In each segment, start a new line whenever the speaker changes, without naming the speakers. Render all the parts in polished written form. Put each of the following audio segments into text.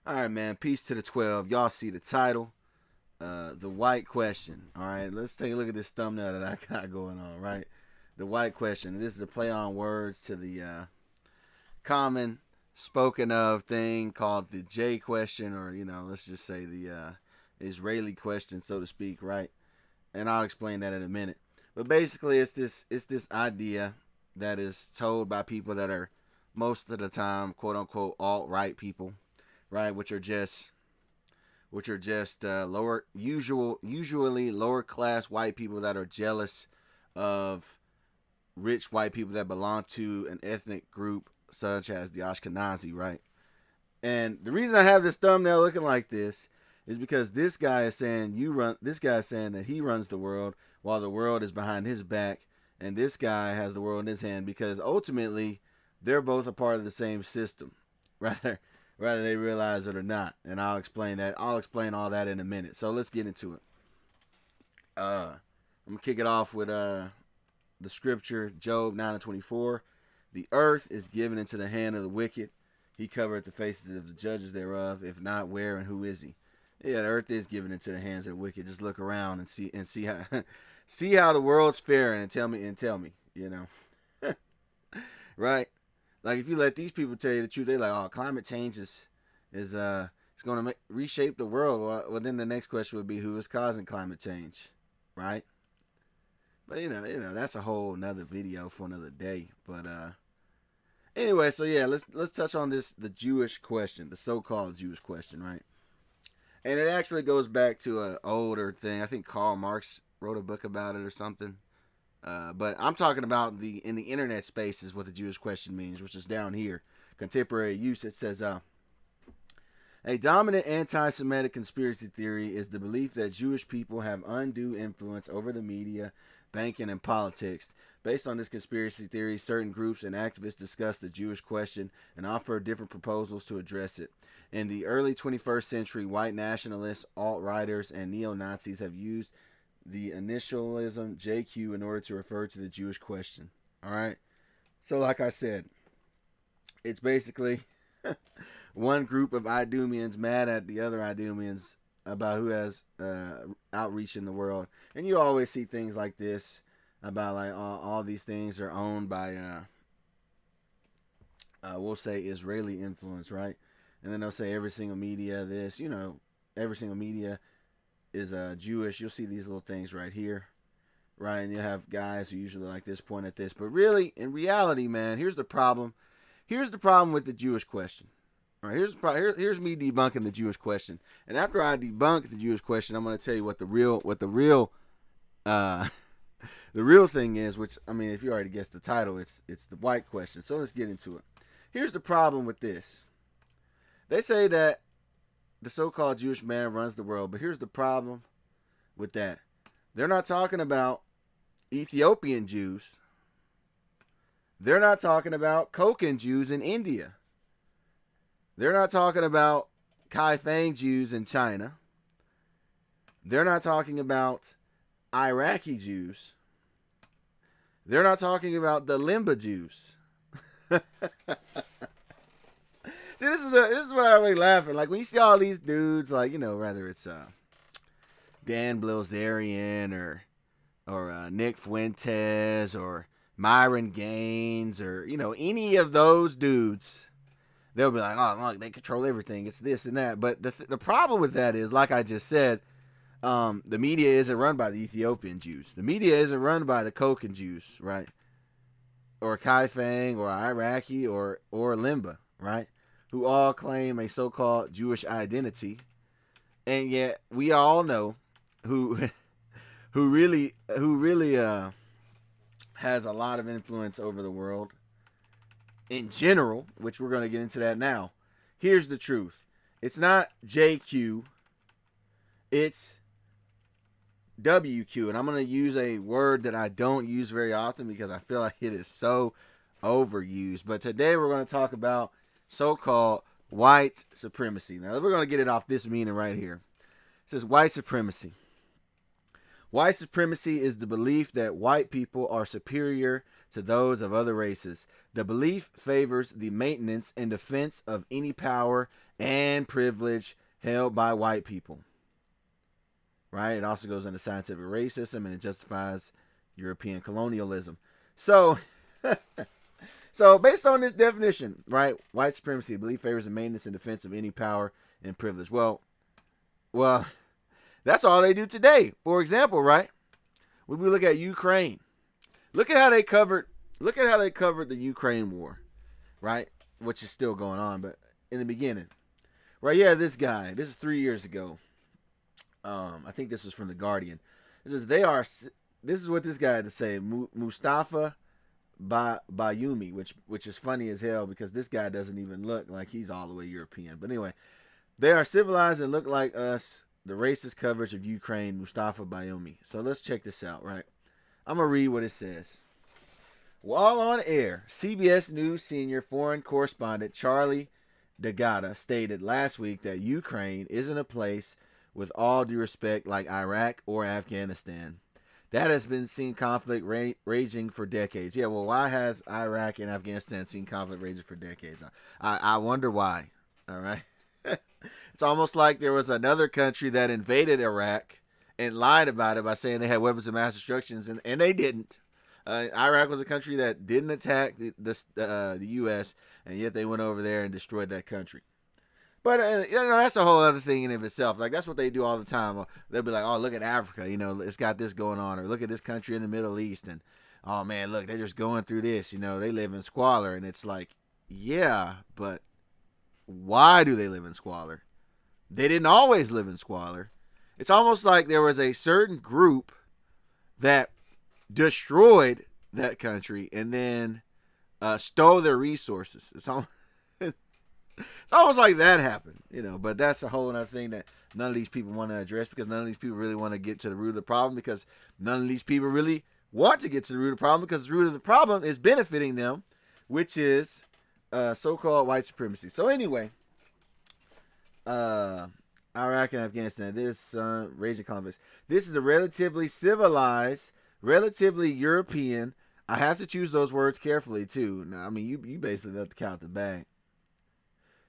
All right, man. Peace to the 12. Y'all see the title, the white question. All right, let's take a look at this thumbnail that I got going on. Right, the white question. This is a play on words to the common spoken of thing called the J question, or let's just say the Israeli question, so to speak. Right, and I'll explain that in a minute. But basically, it's this idea that is told by people that are most of the time quote unquote alt right people, right, which are just usually lower class white people that are jealous of rich white people that belong to an ethnic group such as the Ashkenazi, right? And the reason I have this thumbnail looking like this is because this guy is saying you run. This guy is saying that he runs the world while the world is behind his back, and this guy has the world in his hand because ultimately they're both a part of the same system, right? Whether they realize it or not. And I'll explain that. I'll explain all that in a minute. So let's get into it. I'm gonna kick it off with the scripture, Job 9:24. The earth is given into the hand of the wicked. He covereth the faces of the judges thereof. If not, where and who is he? Yeah, the earth is given into the hands of the wicked. Just look around and see how see how the world's faring and tell me, right? Like if you let these people tell you the truth, they're like, "Oh, climate change is it's going to reshape the world." Well, then the next question would be, who is causing climate change, right? But that's a whole another video for another day. But anyway, so yeah, let's touch on the Jewish question, the so-called Jewish question, right? And it actually goes back to an older thing. I think Karl Marx wrote a book about it or something. But I'm talking about in the internet space is what the Jewish question means, which is down here. Contemporary use. It says, a dominant anti-Semitic conspiracy theory is the belief that Jewish people have undue influence over the media, banking, and politics. Based on this conspiracy theory, certain groups and activists discuss the Jewish question and offer different proposals to address it. In the early 21st century, white nationalists, alt-righters, and neo-Nazis have used the initialism JQ in order to refer to the Jewish question. All right. So, like I said, it's basically one group of Idumeans mad at the other Idumeans about who has outreach in the world. And you always see things like this about like all these things are owned by, we'll say Israeli influence, right? And then they'll say every single media this, every single media is Jewish. You'll see these little things right here, right? And you'll have guys who usually like this point at this. But really, in reality, man, here's the problem. Here's the problem with the Jewish question. All right, here's me debunking the Jewish question. And after I debunk the Jewish question, I'm going to tell you what uh, the real thing is. Which I mean, if you already guessed the title, it's the white question. So let's get into it. Here's the problem with this. They say that the so-called Jewish man runs the world, but here's the problem with that. They're not talking about Ethiopian Jews. They're not talking about Kokan Jews in India. They're not talking about Kaifeng Jews in China. They're not talking about Iraqi Jews. They're not talking about the Limba Jews. See, this is what I really laughing. Like when you see all these dudes, like whether it's Dan Bilzerian or Nick Fuentes or Myron Gaines or any of those dudes, they'll be like, oh, look, they control everything. It's this and that. But the problem with that is, like I just said, the media isn't run by the Ethiopian Jews. The media isn't run by the Kokan Jews, right? Or Kaifeng or Iraqi or Limba, right? Who all claim a so-called Jewish identity, and yet we all know who really has a lot of influence over the world in general, which we're going to get into that now. Here's the truth. It's not JQ, it's WQ, and I'm going to use a word that I don't use very often because I feel like it is so overused. But today we're going to talk about so-called white supremacy. Now we're going to get it off this meaning right here. It says white supremacy. White supremacy is the belief that white people are superior to those of other races. The belief favors the maintenance and defense of any power and privilege held by white people. Right? It also goes into scientific racism, and it justifies European colonialism. So, so based on this definition, right, white supremacy, belief, favors the maintenance and defense of any power and privilege. Well, that's all they do today. For example, right, when we look at Ukraine, look at how they covered the Ukraine war, right, which is still going on, but in the beginning, right, yeah, this guy, this is 3 years ago. I think this was from the Guardian. This is what this guy had to say. Mustafa Bayumi, which is funny as hell because this guy doesn't even look like he's all the way European. But anyway, they are civilized and look like us. The racist coverage of Ukraine, Mustafa Bayumi. So let's check this out, right? I'm going to read what it says. While on air, CBS News senior foreign correspondent Charlie D'Agata stated last week that Ukraine isn't a place, with all due respect, like Iraq or Afghanistan. That has been seen conflict raging for decades. Yeah, well, why has Iraq and Afghanistan seen conflict raging for decades? I wonder why. All right. It's almost like there was another country that invaded Iraq and lied about it by saying they had weapons of mass destruction, and they didn't. Iraq was a country that didn't attack the U.S., and yet they went over there and destroyed that country. But, that's a whole other thing in of itself. Like, that's what they do all the time. They'll be like, oh, look at Africa. It's got this going on. Or look at this country in the Middle East. And, oh, man, look, they're just going through this. They live in squalor. And it's like, yeah, but why do they live in squalor? They didn't always live in squalor. It's almost like there was a certain group that destroyed that country and then stole their resources. It's almost like that happened, but that's a whole other thing that none of these people want to address, because none of these people really want to get to the root of the problem, because none of these people really want to get to the root of the problem, because the root of the problem is benefiting them, which is so-called white supremacy. So anyway, Iraq and Afghanistan, this raging conflicts. This is a relatively civilized, relatively European. I have to choose those words carefully too. Now, I mean, you basically left the cat out the bag.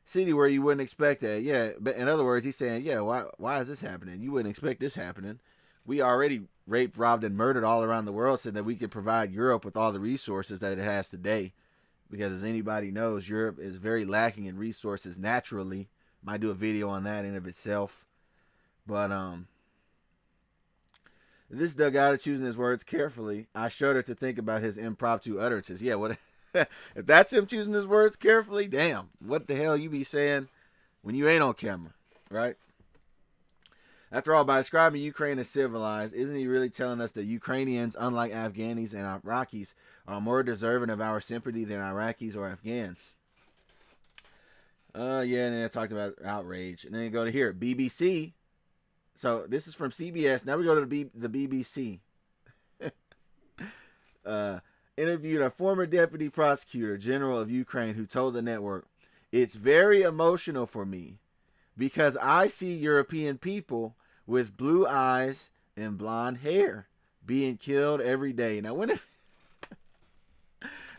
City where you wouldn't expect that. Yeah, but in other words, he's saying, yeah, why is this happening? You wouldn't expect this happening. We already raped, robbed, and murdered all around the world so that we could provide Europe with all the resources that it has today. Because as anybody knows, Europe is very lacking in resources naturally. Might do a video on that in of itself. But this Delgado choosing his words carefully, I shudder to think about his impromptu utterances. Yeah, what if that's him choosing his words carefully? Damn, what the hell you be saying when you ain't on camera, right? After all, by describing Ukraine as civilized, isn't he really telling us that Ukrainians, unlike Afghanis and Iraqis, are more deserving of our sympathy than Iraqis or Afghans? Yeah, and then I talked about outrage. And then you go to here, BBC. So this is from CBS. Now we go to the BBC. Interviewed a former deputy prosecutor general of Ukraine who told the network, "It's very emotional for me because I see European people with blue eyes and blonde hair being killed every day." Now, when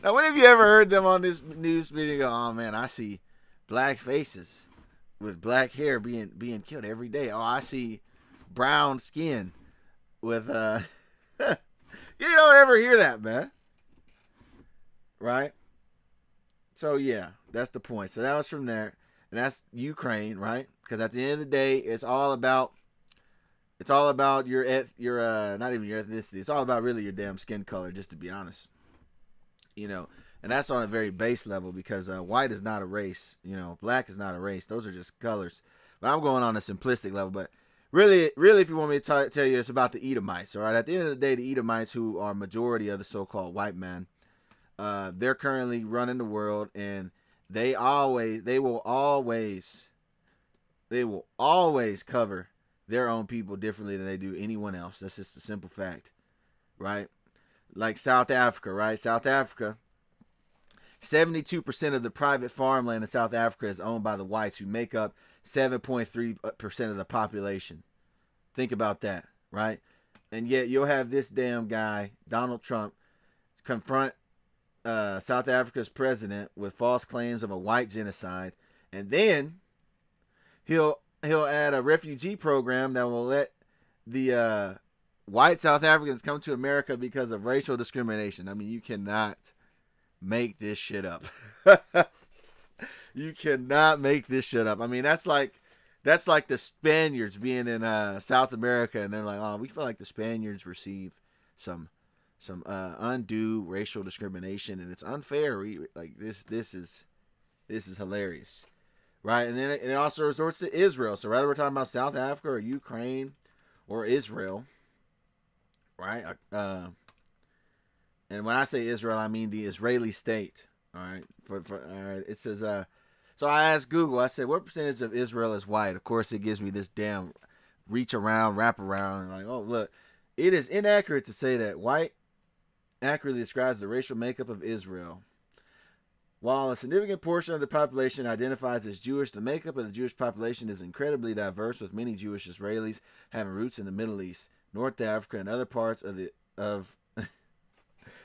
have you ever heard them on this news video go, "Oh man, I see black faces with black hair being killed every day. Oh, I see brown skin with You don't ever hear that, man. Right? So yeah, that's the point. So that was from there. And that's Ukraine, right? Because at the end of the day, it's all about your not even your ethnicity. It's all about really your damn skin color, just to be honest. And that's on a very base level, because white is not a race. Black is not a race. Those are just colors. But I'm going on a simplistic level. But really, if you want me to tell you, it's about the Edomites. All right. At the end of the day, the Edomites, who are majority of the so-called white man, they're currently running the world, and they will always cover their own people differently than they do anyone else. That's just a simple fact, right? Like South Africa, right? South Africa, 72% of the private farmland in South Africa is owned by the whites, who make up 7.3% of the population. Think about that, right? And yet you'll have this damn guy, Donald Trump, confront South Africa's president with false claims of a white genocide, and then he'll add a refugee program that will let the white South Africans come to America because of racial discrimination. I mean, you cannot make this shit up. You cannot make this shit up. I mean, that's like the Spaniards being in South America, and they're like, oh, we feel like the Spaniards receive some undue racial discrimination, and it's unfair. Like this is hilarious, right? And then it also resorts to Israel. So whether we're talking about South Africa or Ukraine or Israel, right? And when I say Israel, I mean the Israeli state. All right. All right. It says so I asked Google, I said, what percentage of Israel is white? Of course, it gives me this damn wrap around, and like, oh, look, it is inaccurate to say that white accurately describes the racial makeup of Israel. While a significant portion of the population identifies as Jewish, the makeup of the Jewish population is incredibly diverse, with many Jewish Israelis having roots in the Middle East, North Africa, and other parts in the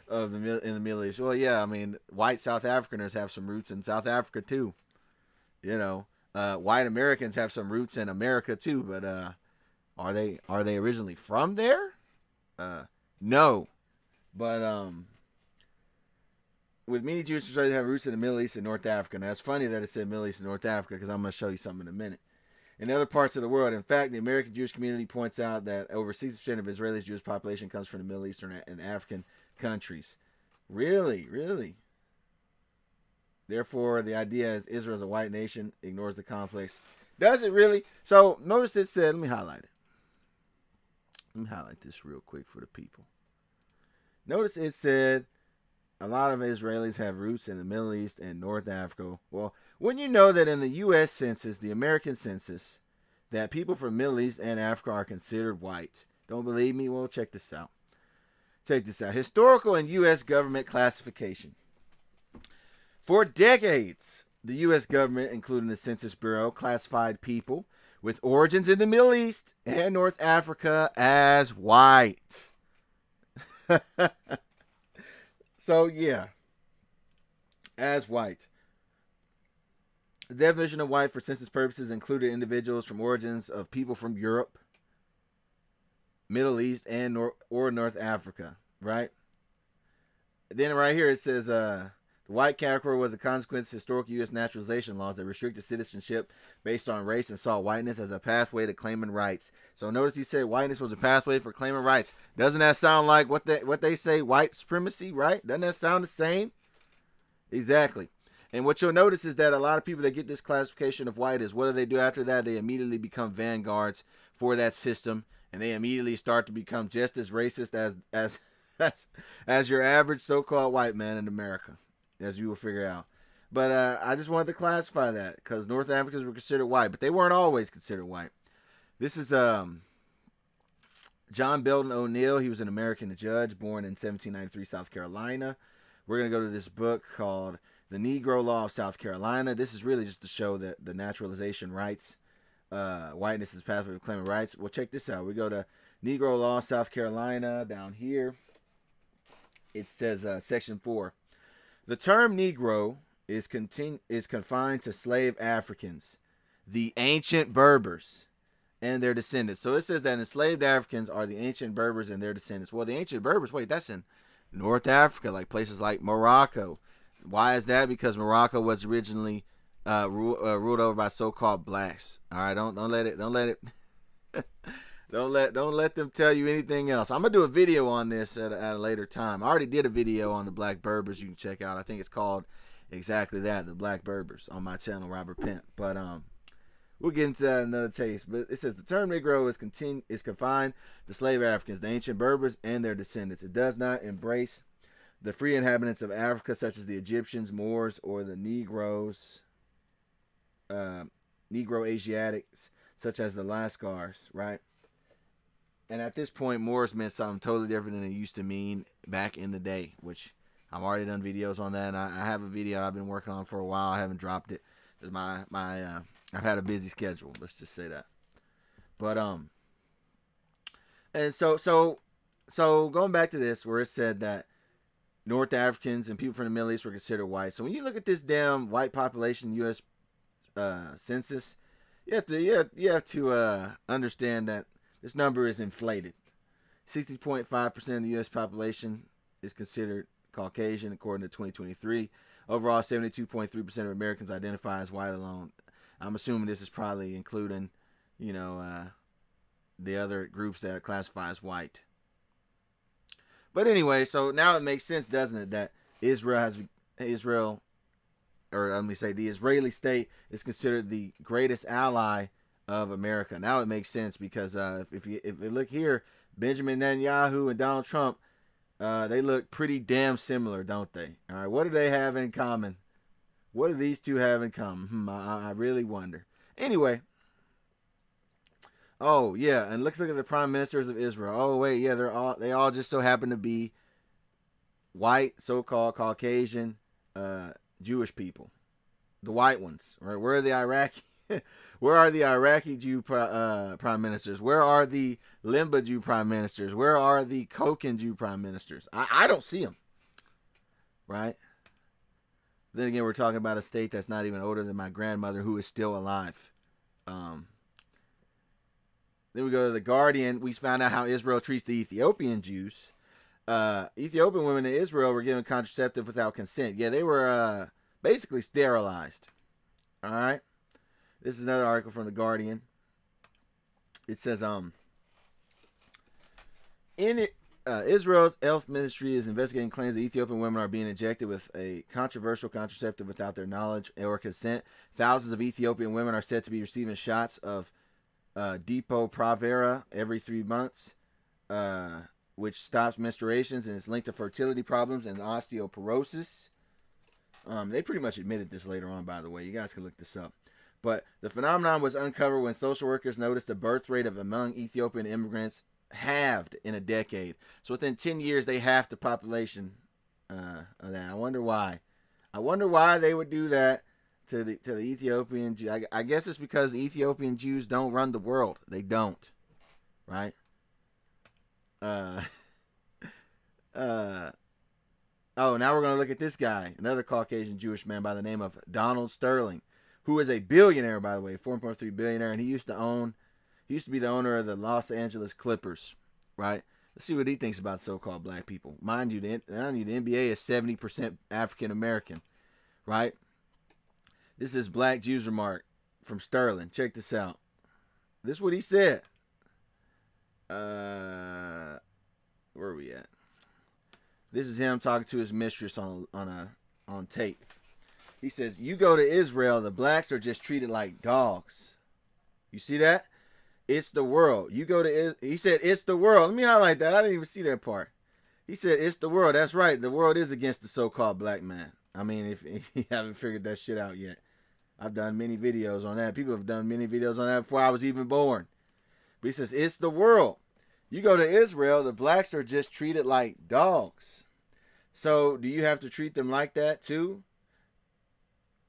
Middle East. Well, yeah, I mean, white South Africaners have some roots in South Africa too. You know, white Americans have some roots in America too, but are they originally from there? No, but with many Jewish Israelis have roots in the Middle East and North Africa. And that's funny that it said Middle East and North Africa, because I'm going to show you something in a minute. In other parts of the world, in fact, the American Jewish community points out that over 60% of Israelis' Jewish population comes from the Middle Eastern and African countries. Really? Therefore, the idea is Israel is a white nation ignores the complex. Does it really? So notice it said, let me highlight it. Let me highlight this real quick for the people. Notice it said a lot of Israelis have roots in the Middle East and North Africa. Well, when you know that in the U.S. Census, the American Census, that people from Middle East and Africa are considered white. Don't believe me? Well, check this out. Historical and U.S. government classification. For decades, the U.S. government, including the Census Bureau, classified people with origins in the Middle East and North Africa as white. So, yeah, as white. The definition of white for census purposes included individuals from origins of people from Europe, Middle East, and North Africa, right? Then right here it says the white category was a consequence of historical U.S. naturalization laws that restricted citizenship based on race and saw whiteness as a pathway to claiming rights. So notice he said whiteness was a pathway for claiming rights. Doesn't that sound like what they say, white supremacy, right? Doesn't that sound the same? Exactly. And what you'll notice is that a lot of people that get this classification of white is, what do they do after that? They immediately become vanguards for that system, and they immediately start to become just as racist as your average so-called white man in America, as you will figure out. But I just wanted to classify that because North Africans were considered white, but they weren't always considered white. This is John Belton O'Neill. He was an American judge born in 1793, South Carolina. We're going to go to this book called The Negro Law of South Carolina. This is really just to show that the naturalization rights, whiteness is pathway to claiming rights. Well, check this out. We go to Negro Law, South Carolina, down here. It says Section 4. The term Negro is confined to slave Africans, the ancient Berbers, and their descendants. So it says that enslaved Africans are the ancient Berbers and their descendants. Well, the ancient Berbers, wait, that's in North Africa, like places like Morocco. Why is that? Because Morocco was originally ruled over by so-called blacks. All right, don't let them tell you anything else. I'm gonna do a video on this at a later time. I already did a video on the Black Berbers. You can check out. I think it's called exactly that, the Black Berbers, on my channel, Robert Pimp. But we'll get into that another taste. But it says the term Negro is confined to slave Africans, the ancient Berbers, and their descendants. It does not embrace the free inhabitants of Africa, such as the Egyptians, Moors, or the Negroes, Negro Asiatics, such as the Lascars, right? And at this point, Moors meant something totally different than it used to mean back in the day, which I've already done videos on that. And I have a video I've been working on for a while. I haven't dropped it because I've had a busy schedule. Let's just say that. But and so going back to this, where it said that North Africans and people from the Middle East were considered white. So when you look at this damn white population U.S. Census, you have to understand that this number is inflated. 60.5% of the U.S. population is considered Caucasian, according to 2023. Overall, 72.3% of Americans identify as white alone. I'm assuming this is probably including, the other groups that are classified as white. But anyway, so now it makes sense, doesn't it, that the Israeli state is considered the greatest ally of America. Now it makes sense because if you look here, Benjamin Netanyahu and Donald Trump, they look pretty damn similar, don't they? All right, what do they have in common? What do these two have in common? I really wonder. Anyway. Oh yeah, and let's look at the prime ministers of Israel. Oh wait, yeah, they all just so happen to be white, so-called Caucasian, Jewish people, the white ones. Right? Where are the Iraqi? Where are the Iraqi Jew prime ministers? Where are the Limba Jew prime ministers? Where are the Koken Jew prime ministers? I don't see them. Right. Then again, we're talking about a state that's not even older than my grandmother, who is still alive. Then we go to The Guardian. We found out how Israel treats the Ethiopian Jews. Ethiopian women in Israel were given contraceptive without consent. Yeah, they were basically sterilized. All right. This is another article from The Guardian. It says, Israel's health ministry is investigating claims that Ethiopian women are being injected with a controversial contraceptive without their knowledge or consent. Thousands of Ethiopian women are said to be receiving shots of Depo-Provera every 3 months, which stops menstruations and is linked to fertility problems and osteoporosis. They pretty much admitted this later on, by the way. You guys can look this up. But the phenomenon was uncovered when social workers noticed the birth rate among Ethiopian immigrants halved in a decade. So within 10 years, they halved the population of that. I wonder why. I wonder why they would do that to the Ethiopian Jews. I guess it's because the Ethiopian Jews don't run the world. They don't. Right? Oh, now we're going to look at this guy, another Caucasian Jewish man by the name of Donald Sterling, who is a billionaire, by the way, 4.3 billionaire, and he used to be the owner of the Los Angeles Clippers, right? Let's see what he thinks about so-called black people. Mind you, the NBA is 70% African American, right? This is Black Jews remark from Sterling. Check this out. This is what he said. Where are we at? This is him talking to his mistress on tape. He says, "You go to Israel, the blacks are just treated like dogs. You see that? It's the world. You go to," he said, "It's the world." Let me highlight that. I didn't even see that part. He said, "It's the world." That's right. The world is against the so-called black man. I mean, if you haven't figured that shit out yet. I've done many videos on that. People have done many videos on that before I was even born. But he says, it's the world. You go to Israel, the blacks are just treated like dogs. So do you have to treat them like that too?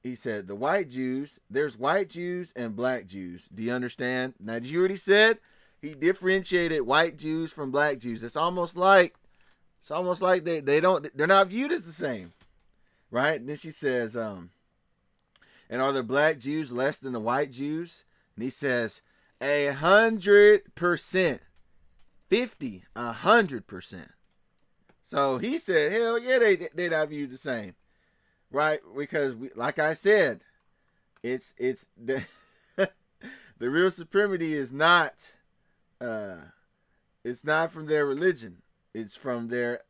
He said, the white Jews, there's white Jews and black Jews. Do you understand? Now, did you already said? He differentiated white Jews from black Jews. It's almost like they're not viewed as the same. Right? And then she says, and are the black Jews less than the white Jews? And he says, 100%. 100%. So he said, hell yeah, they not viewed the same. Right? Because like I said, it's the the real supremacy is not it's not from their religion. It's from their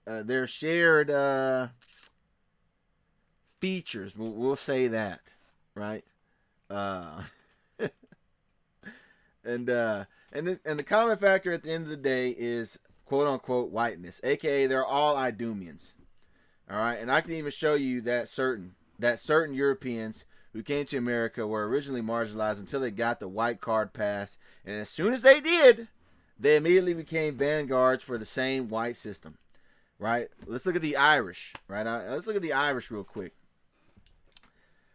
shared features. We'll say that, right? And the common factor at the end of the day is quote unquote whiteness, aka they're all Idumeans. All right, and I can even show you that certain Europeans who came to America were originally marginalized until they got the white card pass, and as soon as they did, they immediately became vanguards for the same white system. Right? Let's look at the Irish. Right? Let's look at the Irish real quick.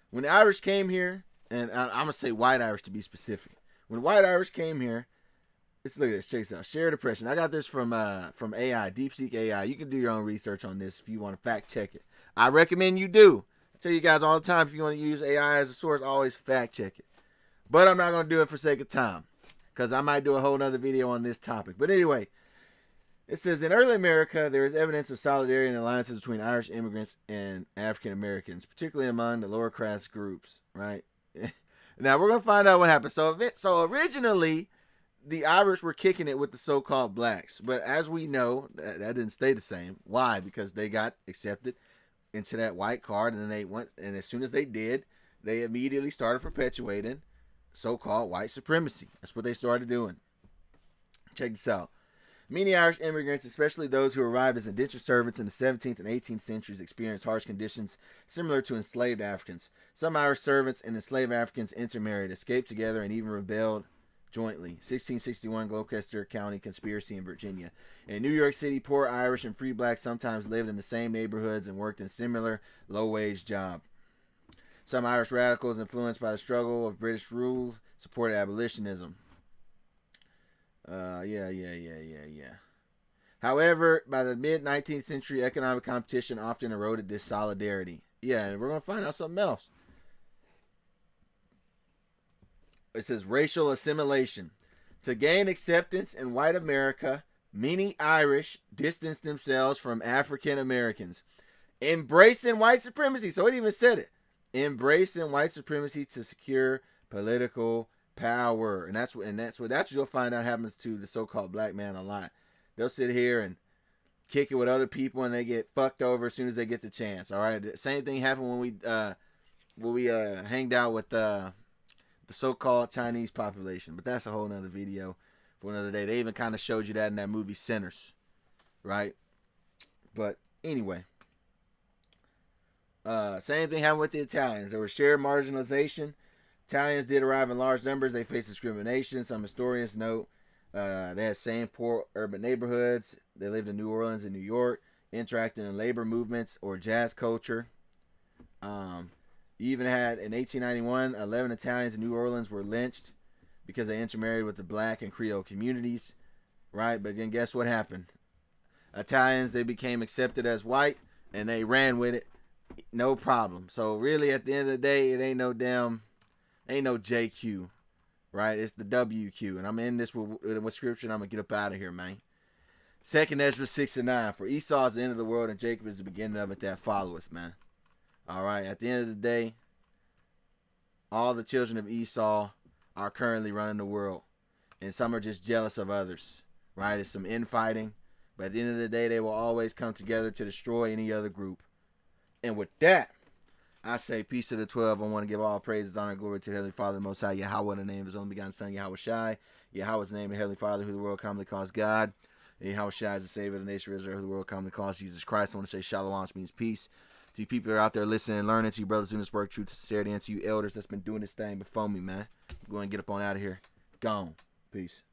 When the Irish came here, and I'm gonna say white Irish to be specific. When white Irish came here, let's look at this. Check this out. Shared oppression. I got this from AI, DeepSeek AI. You can do your own research on this if you want to fact check it. I recommend you do. I tell you guys all the time, if you want to use AI as a source, always fact check it. But I'm not going to do it for sake of time, because I might do a whole other video on this topic. But anyway, it says, in early America, there is evidence of solidarity and alliances between Irish immigrants and African Americans, particularly among the lower class groups, right? Now, we're going to find out what happened. So originally, the Irish were kicking it with the so-called blacks. But as we know, that didn't stay the same. Why? Because they got accepted into that white card, and then they went, and as soon as they did, they immediately started perpetuating so-called white supremacy. That's what they started doing. Check this out. Many Irish immigrants, especially those who arrived as indentured servants in the 17th and 18th centuries, experienced harsh conditions similar to enslaved Africans. Some Irish servants and enslaved Africans intermarried, escaped together, and even rebelled jointly. 1661 Gloucester County conspiracy in Virginia. In New York City, poor Irish and free blacks sometimes lived in the same neighborhoods and worked in similar low-wage jobs. Some Irish radicals, influenced by the struggle of British rule, supported abolitionism. Yeah. However, by the mid-19th century, economic competition often eroded this solidarity. Yeah, and we're going to find out something else. It says racial assimilation. To gain acceptance in white America, many Irish distanced themselves from African Americans, embracing white supremacy. So it even said it. Embracing white supremacy to secure political power. And that's what you'll find out happens to the so-called black man a lot. They'll sit here and kick it with other people, and they get fucked over as soon as they get the chance. All right. The same thing happened when we hanged out with the so-called Chinese population. But that's a whole nother video for another day. They even kind of showed you that in that movie Sinners, right? But anyway, same thing happened with the Italians. There was shared marginalization. Italians did arrive in large numbers. They faced discrimination. Some historians note they had same poor urban neighborhoods. They lived in New Orleans and New York, interacting in labor movements or jazz culture. You even had, in 1891, 11 Italians in New Orleans were lynched because they intermarried with the black and Creole communities, right? But then guess what happened? Italians, they became accepted as white, and they ran with it. No problem. So really, at the end of the day, it ain't no JQ, right? It's the WQ. And I'm in this with scripture, and I'm going to get up out of here, man. 2nd Ezra 6-9. For Esau is the end of the world, and Jacob is the beginning of it that followeth, man. All right. At the end of the day, all the children of Esau are currently running the world. And some are just jealous of others, right? It's some infighting. But at the end of the day, they will always come together to destroy any other group. And with that, I say peace to the 12. I want to give all praises, honor, and glory to the Heavenly Father, the Most High, Yahawah, in the name of His only begotten Son, yahawashi. Yahawah's name, the Heavenly Father, who the world commonly calls God. And yahawashi is the Savior of the nation of Israel, who the world commonly calls Jesus Christ. I want to say shalom, which means peace. To you people that are out there listening and learning, to you brothers doing this work, truth, sincerity, and to you elders that's been doing this thing before me, man. Go and get up on out of here. Gone. Peace.